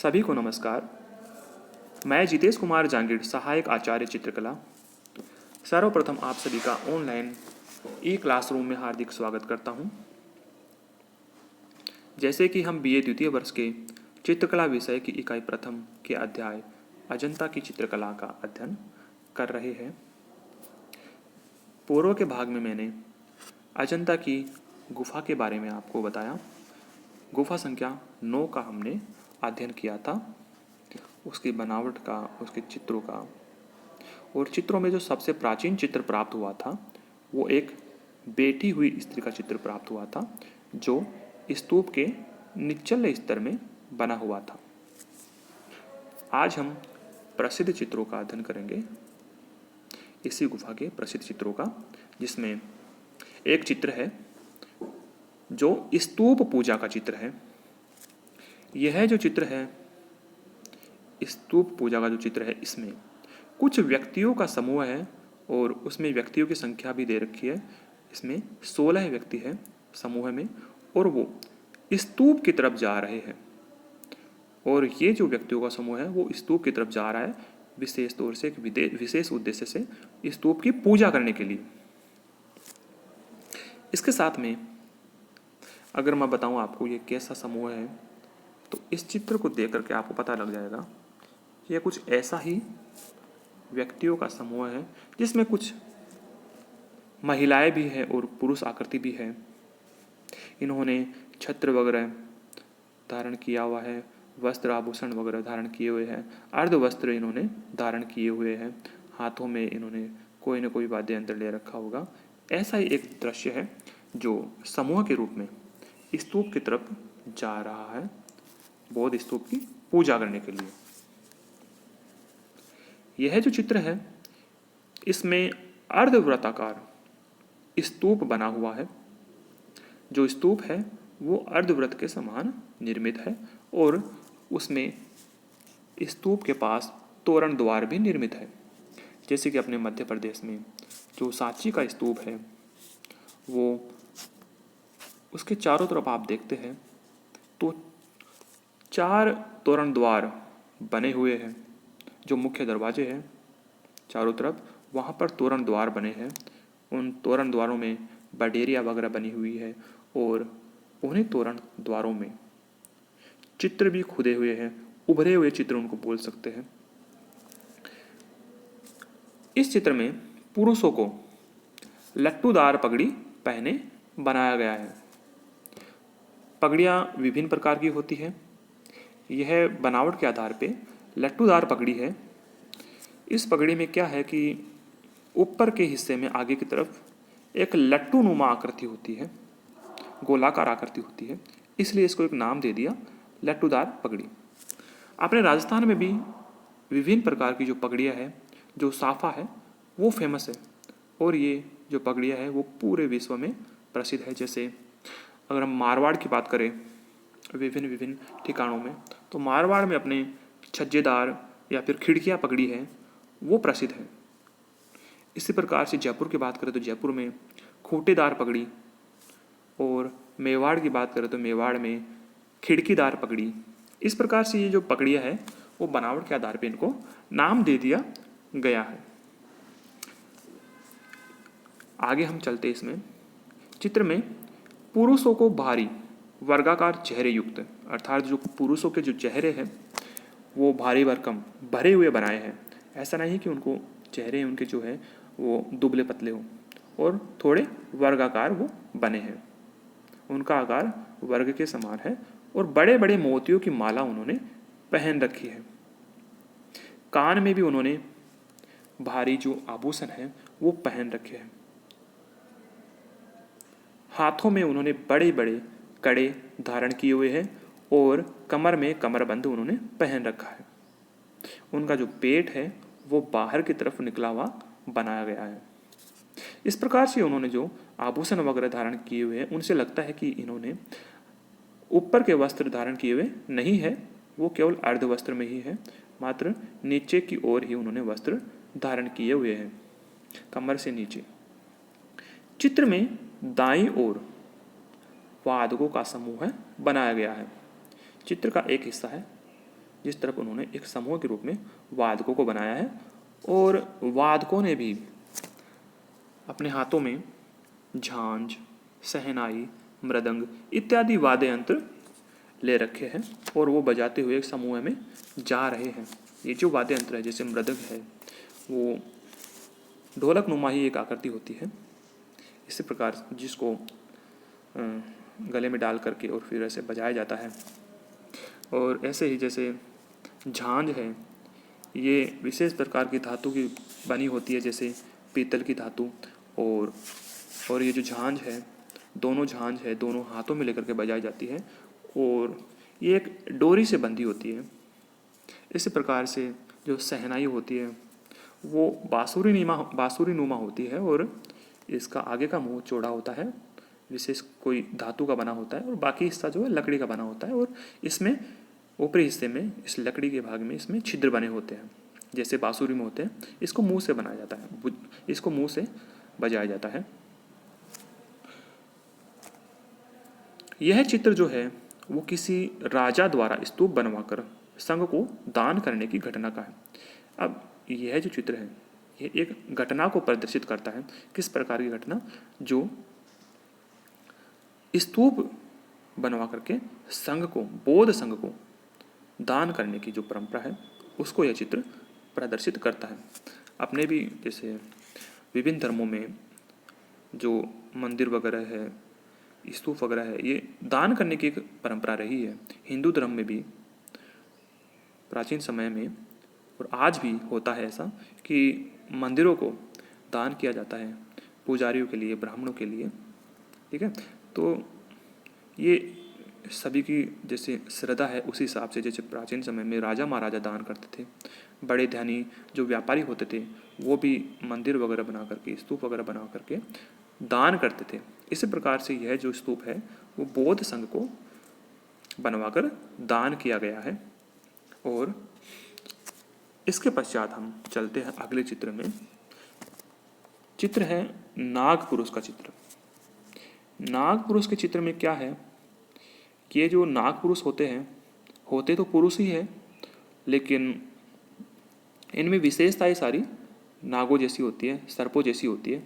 सभी को नमस्कार। मैं जितेश कुमार जांगीड़, सहायक आचार्य चित्रकला, सर्वप्रथम आप सभी का ऑनलाइन ई क्लासरूम में हार्दिक स्वागत करता हूं। जैसे कि हम बीए द्वितीय वर्ष के चित्रकला विषय की इकाई प्रथम के अध्याय अजंता की चित्रकला का अध्ययन कर रहे हैं। पूर्व के भाग में मैंने अजंता की गुफा के बारे में आपको बताया। गुफा संख्या 9 का हमने अध्ययन किया था, उसकी बनावट का, उसके चित्रों का, और चित्रों में जो सबसे प्राचीन चित्र प्राप्त हुआ था वो एक बैठी हुई स्त्री का चित्र प्राप्त हुआ था जो स्तूप के निचले स्तर में बना हुआ था। आज हम प्रसिद्ध चित्रों का अध्ययन करेंगे, इसी गुफा के प्रसिद्ध चित्रों का, जिसमें एक चित्र है जो स्तूप पूजा का चित्र है। यह जो चित्र है, स्तूप पूजा का जो चित्र है, इसमें कुछ व्यक्तियों का समूह है और उसमें व्यक्तियों की संख्या भी दे रखी है। इसमें 16 व्यक्ति है समूह में और वो स्तूप की तरफ जा रहे हैं। और ये जो व्यक्तियों का समूह है वो स्तूप की तरफ जा रहा है विशेष तौर से, विशेष उद्देश्य से स्तूप की पूजा करने के लिए। इसके साथ में अगर मैं बताऊं आपको ये कैसा समूह है, तो इस चित्र को देख करके आपको पता लग जाएगा कि यह कुछ ऐसा ही व्यक्तियों का समूह है जिसमें कुछ महिलाएं भी हैं और पुरुष आकृति भी है। इन्होंने छत्र वगैरह धारण किया हुआ है, वस्त्र आभूषण वगैरह धारण किए हुए हैं, अर्ध वस्त्र इन्होंने धारण किए हुए हैं, हाथों में इन्होंने कोई न कोई वाद्य यंत्र ले रखा होगा। ऐसा ही एक दृश्य है जो समूह के रूप में स्तूप की तरफ जा रहा है बौद्ध स्तूप की पूजा करने के लिए। यह जो चित्र है इसमें अर्धवृत्ताकार स्तूप बना हुआ है। जो स्तूप है वो अर्धवृत्त के समान निर्मित है और उसमें स्तूप के पास तोरण द्वार भी निर्मित है। जैसे कि अपने मध्य प्रदेश में जो सांची का स्तूप है वो उसके चारों तरफ आप देखते हैं तो 4 तोरण द्वार बने हुए हैं। जो मुख्य दरवाजे हैं चारों तरफ, वहाँ पर तोरण द्वार बने हैं। उन तोरण द्वारों में बडेरिया वगैरह बनी हुई है और उन्हीं तोरण द्वारों में चित्र भी खुदे हुए हैं, उभरे हुए चित्र उनको बोल सकते हैं। इस चित्र में पुरुषों को लट्टूदार पगड़ी पहने बनाया गया है। पगड़ियाँ विभिन्न प्रकार की होती हैं। यह बनावट के आधार पे लट्टूदार पगड़ी है। इस पगड़ी में क्या है कि ऊपर के हिस्से में आगे की तरफ एक लट्टू नुमा आकृति होती है, गोलाकार आकृति होती है, इसलिए इसको एक नाम दे दिया लट्टूदार पगड़ी। अपने राजस्थान में भी विभिन्न प्रकार की जो पगड़ियाँ है, जो साफा है, वो फेमस है और ये जो पगड़ियाँ है वो पूरे विश्व में प्रसिद्ध है। जैसे अगर हम मारवाड़ की बात करें विभिन्न विभिन्न ठिकानों में, तो मारवाड़ में अपने छज्जेदार या फिर खिड़कियाँ पगड़ी है वो प्रसिद्ध है। इसी प्रकार से जयपुर की बात करें तो जयपुर में खूंटेदार पगड़ी, और मेवाड़ की बात करें तो मेवाड़ में खिड़कीदार पगड़ी। इस प्रकार से ये जो पगड़ियाँ है वो बनावट के आधार पर इनको नाम दे दिया गया है। आगे हम चलते इसमें चित्र में पुरुषों को भारी वर्गाकार चेहरे युक्त, अर्थात जो पुरुषों के जो चेहरे हैं वो भारी भरकम भरे हुए बनाए हैं। ऐसा नहीं कि उनको चेहरे उनके जो है वो दुबले पतले हों, और थोड़े वर्गाकार वो बने हैं। उनका आकार वर्ग के समान है और बड़े बड़े मोतियों की माला उन्होंने पहन रखी है। कान में भी उन्होंने भारी जो आभूषण है वो पहन रखे हैं। हाथों में उन्होंने बड़े बड़े कड़े धारण किए हुए हैं और कमर में कमरबंद उन्होंने पहन रखा है। उनका जो पेट है वो बाहर की तरफ निकला हुआ बनाया गया है। इस प्रकार से उन्होंने जो आभूषण वगैरह धारण किए हुए हैं उनसे लगता है कि इन्होंने ऊपर के वस्त्र धारण किए हुए नहीं है, वो केवल अर्ध वस्त्र में ही है, मात्र नीचे की ओर ही उन्होंने वस्त्र धारण किए हुए हैं, कमर से नीचे। चित्र में दाईं ओर वादकों का समूह बनाया गया है। चित्र का एक हिस्सा है जिस तरफ उन्होंने एक समूह के रूप में वादकों को बनाया है, और वादकों ने भी अपने हाथों में झांझ, शहनाई, मृदंग इत्यादि वाद्य यंत्र ले रखे हैं और वो बजाते हुए एक समूह में जा रहे हैं। ये जो वाद्य यंत्र है, जैसे मृदंग है, वो ढोलक नुमा ही एक आकृति होती है, इसी प्रकार जिसको गले में डाल करके और फिर ऐसे बजाया जाता है। और ऐसे ही जैसे झांझ है, ये विशेष प्रकार की धातु की बनी होती है, जैसे पीतल की धातु। और ये जो झांझ है, दोनों हाथों में लेकर के बजाई जाती है और ये एक डोरी से बंधी होती है। इसी प्रकार से जो शहनाई होती है वो बांसुरी नुमा होती है और इसका आगे का मुंह चौड़ा होता है, विशेष कोई धातु का बना होता है, और बाकी हिस्सा जो है लकड़ी का बना होता है। और इसमें ऊपरी हिस्से में, इस लकड़ी के भाग में, इसमें छिद्र बने होते हैं, जैसे बांसुरी में होते हैं। इसको मुंह से बनाया जाता है, इसको मुंह से बजाया जाता है। यह चित्र जो है वो किसी राजा द्वारा स्तूप बनवाकर संघ को दान करने की घटना का है। अब यह जो चित्र है ये एक घटना को प्रदर्शित करता है। किस प्रकार की घटना? जो स्तूप बनवा करके संघ को, बौद्ध संघ को दान करने की जो परंपरा है उसको यह चित्र प्रदर्शित करता है। अपने भी जैसे विभिन्न धर्मों में जो मंदिर वगैरह है, स्तूप वगैरह है, ये दान करने की एक परंपरा रही है। हिंदू धर्म में भी प्राचीन समय में और आज भी होता है ऐसा कि मंदिरों को दान किया जाता है पुजारियों के लिए, ब्राह्मणों के लिए। ठीक है, तो ये सभी की जैसे श्रद्धा है उसी हिसाब से, जैसे प्राचीन समय में राजा महाराजा दान करते थे, बड़े ध्यानी जो व्यापारी होते थे वो भी मंदिर वगैरह बना करके, स्तूप वगैरह बना करके दान करते थे। इसी प्रकार से यह जो स्तूप है वो बौद्ध संघ को बनवाकर दान किया गया है। और इसके पश्चात हम चलते हैं अगले चित्र में। चित्र है नाग पुरुष का चित्र। नाग पुरुष के चित्र में क्या है कि ये जो नाग पुरुष होते हैं, होते तो पुरुष ही है, लेकिन इनमें विशेषताएं सारी नागों जैसी होती है, सर्पों जैसी होती है।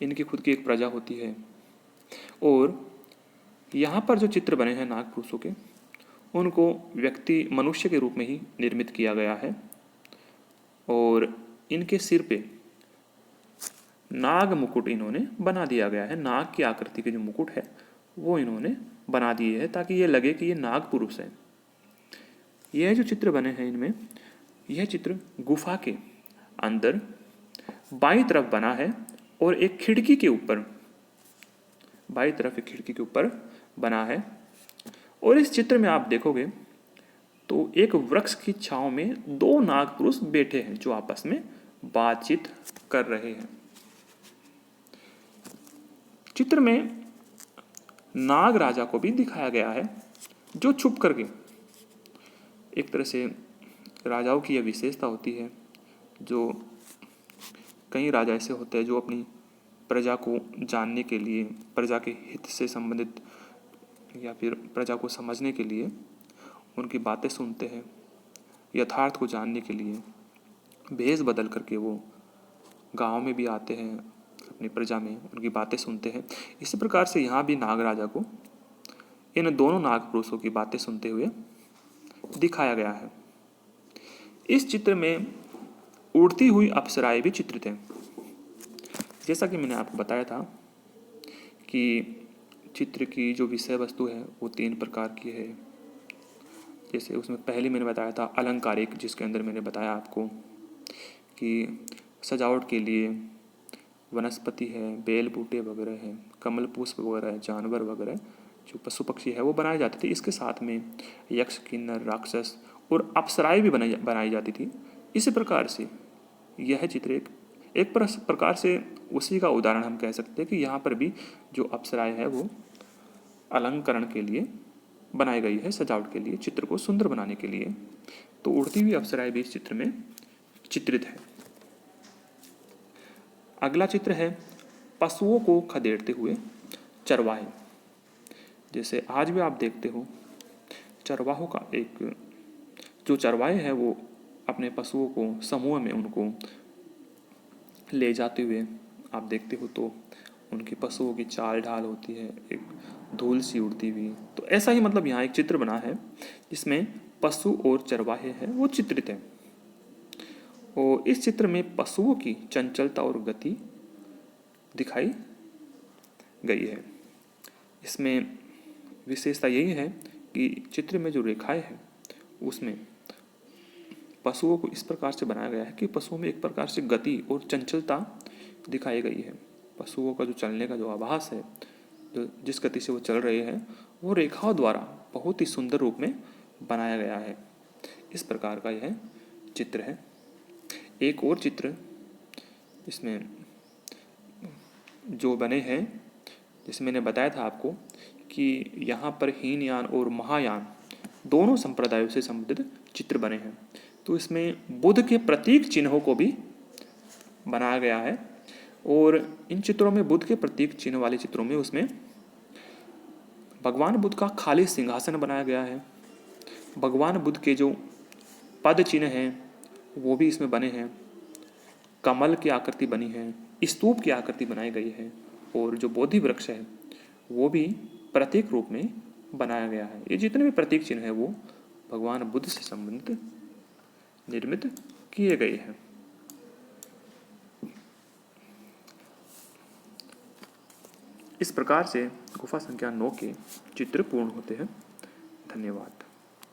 इनकी खुद की एक प्रजा होती है। और यहाँ पर जो चित्र बने हैं नाग पुरुषों के, उनको व्यक्ति मनुष्य के रूप में ही निर्मित किया गया है। और इनके सिर पे नाग मुकुट इन्होंने बना दिया गया है। नाग की आकृति के जो मुकुट है वो इन्होंने बना दिए है ताकि ये लगे कि ये नाग पुरुष है। यह जो चित्र बने हैं इनमें, यह चित्र गुफा के अंदर बाईं तरफ बना है और एक खिड़की के ऊपर, बाईं तरफ एक खिड़की के ऊपर बना है। और इस चित्र में आप देखोगे तो एक वृक्ष की छांव में दो नाग पुरुष बैठे हैं जो आपस में बातचीत कर रहे हैं। चित्र में नाग राजा को भी दिखाया गया है जो छुप करके, एक तरह से राजाओं की यह विशेषता होती है, जो कई राजा ऐसे होते हैं जो अपनी प्रजा को जानने के लिए, प्रजा के हित से संबंधित या फिर प्रजा को समझने के लिए उनकी बातें सुनते हैं। यथार्थ को जानने के लिए भेष बदल करके वो गांव में भी आते हैं, अपनी प्रजा में उनकी बातें सुनते हैं। इसी प्रकार से यहाँ भी नाग राजा को इन दोनों नाग पुरुषों की बातें सुनते हुए दिखाया गया है। इस चित्र में उड़ती हुई अप्सराएं भी चित्रित हैं। जैसा कि मैंने आपको बताया था कि चित्र की जो विषय वस्तु है वो 3 प्रकार की है। जैसे उसमें पहले मैंने बताया था अलंकारिक, जिसके अंदर मैंने बताया आपको कि सजावट के लिए वनस्पति है, बेल बूटे वगैरह है, कमल पुष्प वगैरह है, जानवर वगैरह जो पशु पक्षी है वो बनाए जाते थे। इसके साथ में यक्ष, किन्नर, राक्षस और अप्सराएं भी बनाई जाती थी। इसी प्रकार से यह चित्र एक प्रकार से उसी का उदाहरण हम कह सकते हैं कि यहाँ पर भी जो अप्सराएं है वो अलंकरण के लिए बनाई गई है, सजावट के लिए, चित्र को सुंदर बनाने के लिए। तो उड़ती हुई अप्सराएं भी इस चित्र में चित्रित है। अगला चित्र है पशुओं को खदेड़ते हुए चरवाहे। जैसे आज भी आप देखते हो चरवाहों का एक जो चरवाहे हैं वो अपने पशुओं को समूह में उनको ले जाते हुए आप देखते हो तो उनकी पशुओं की चाल ढाल होती है, एक धूल सी उड़ती हुई। तो ऐसा ही मतलब यहाँ एक चित्र बना है जिसमें पशु और चरवाहे हैं वो चित्रित हैं। और इस चित्र में पशुओं की चंचलता और गति दिखाई गई है। इसमें विशेषता यही है कि चित्र में जो रेखाएं हैं उसमें पशुओं को इस प्रकार से बनाया गया है कि पशुओं में एक प्रकार से गति और चंचलता दिखाई गई है। पशुओं का जो चलने का जो आभास है, जो जिस गति से वो चल रहे हैं, वो रेखाओं द्वारा बहुत ही सुंदर रूप में बनाया गया है। इस प्रकार का यह चित्र है। एक और चित्र इसमें जो बने हैं, जैसे मैंने बताया था आपको कि यहाँ पर हीनयान और महायान दोनों संप्रदायों से संबंधित चित्र बने हैं। तो इसमें बुद्ध के प्रतीक चिन्हों को भी बनाया गया है। और इन चित्रों में बुद्ध के प्रतीक चिन्ह वाले चित्रों में उसमें भगवान बुद्ध का खाली सिंहासन बनाया गया है। भगवान बुद्ध के जो पद चिन्ह हैं वो भी इसमें बने हैं। कमल की आकृति बनी है, स्तूप की आकृति बनाई गई है और जो बोधि वृक्ष है वो भी प्रतीक रूप में बनाया गया है। ये जितने भी प्रतीक चिन्ह हैं वो भगवान बुद्ध से संबंधित निर्मित किए गए हैं। इस प्रकार से गुफा संख्या 9 के चित्र पूर्ण होते हैं। धन्यवाद।